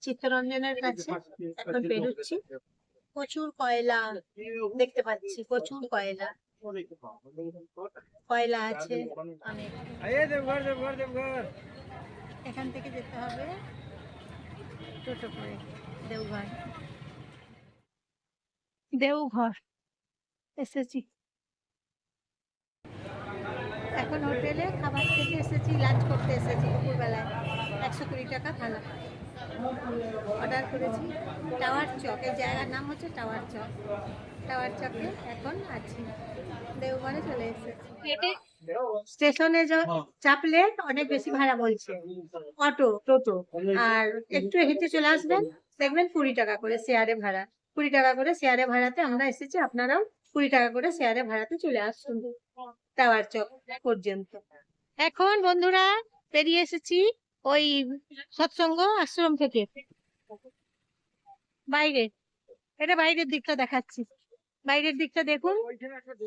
চিত্তরঞ্জনের কাছে এখন বেরোচ্ছি। প্রচুর কয়লা দেখতে পাচ্ছি, প্রচুর কয়লা কয়লা আছে অনেক। এখান থেকে যেতে হবে টোটো করে দেওঘর। দেওঘর এসেছি, এখন হোটেলে খাবার খেতে এসেছি, লাঞ্চ করতে এসেছি দুপুরবেলায়। 120 টাকা থালা অর্ডার করেছি। টাওয়ার চক, এই জায়গার নাম হচ্ছে টাওয়ার চক। টাওয়ার চকে এখন আছি, দেওঘরে চলে এসেছি। স্টেশনে চাপলে অনেক বেশি ভাড়া বলছে অটো টোটো, আর একটু হেঁটে চলে আসবেন, দেখবেন 20 টাকা করে শেয়ারে ভাড়া। 20 টাকা করে শেয়ারে ভাড়াতে আমরা এসেছি, আপনারাও 20 টাকা করে শেয়ারে ভাড়াতে চলে আসুন টাওয়ার চক পর্যন্ত। এখন বন্ধুরা বেরিয়ে এসেছি ওই সৎসঙ্গ আশ্রম থেকে বাইরে। এটা বাইরের দিকটা দেখাচ্ছি, বাইরের দিকটা দেখুন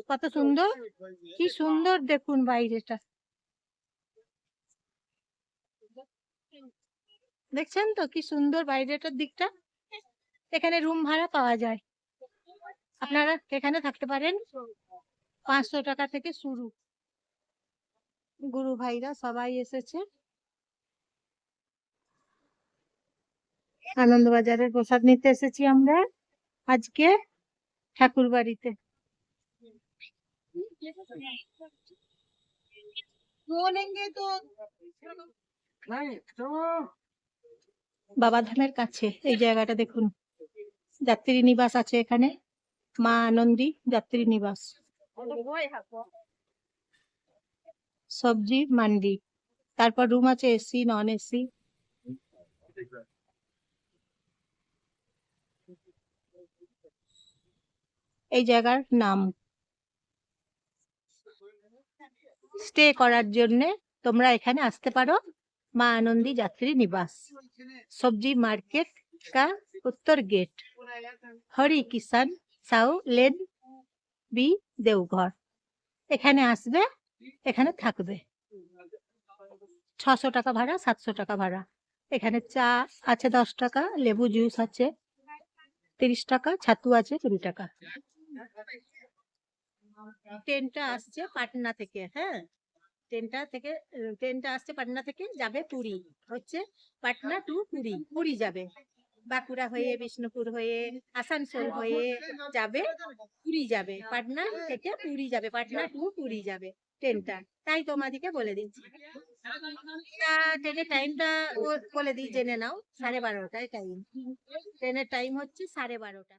কত সুন্দর, কি সুন্দর দেখুন বাইরেটা, দেখছেন তো কি সুন্দর বাইরেটার দিকটা। এখানে রুম ভাড়া পাওয়া যায়, আপনারা এখানে থাকতে পারেন। 500 টাকা থেকে শুরু। গুরু ভাইরা সবাই এসেছে। আনন্দবাজারের প্রসাদ নিতে এসেছি আমরা আজকে ঠাকুর বাড়িতে। বাবাধামের কাছে এই জায়গাটা দেখুন, যাত্রী নিবাস আছে এখানে, মা আনন্দী যাত্রী নিবাস। সবজি মান্ডি, তারপর রুম আছে এসি নন এসি। এই জায়গার নাম। স্টে করার জন্য তোমরা এখানে আসতে পারো, মা আনন্দী যাত্রী নিবাস, সবজি মার্কেট का उत्तर गेट, हरि किसान साउ लेन बी देवघर। এখানে আসবে, এখানে থাকবে। 600 টাকা ভাড়া, 700 টাকা ভাড়া। এখানে চা আছে 10 টাকা, লেবু জুস আছে 30 টাকা, ছাতু আছে 20 টাকা। ট্রেনটা আসছে পাটনা থেকে, হ্যাঁ ট্রেনটা আসছে পাটনা থেকে, যাবে পুরী, হচ্ছে পাটনা টু পুরী, পুরী যাবে, বাঁকুড়া হয়ে বিষ্ণুপুর হয়ে আসানসোল হয়ে যাবে, পুরী যাবে, পাটনা থেকে পুরী যাবে, পাটনা টু পুরী যাবে ট্রেনটা। তাই তোমাদেরকে বলে দিচ্ছি, ট্রেনের টাইমটা বলে দিই, জেনে নাও। 12:30টায় টাইম, ট্রেনের টাইম হচ্ছে 12:30।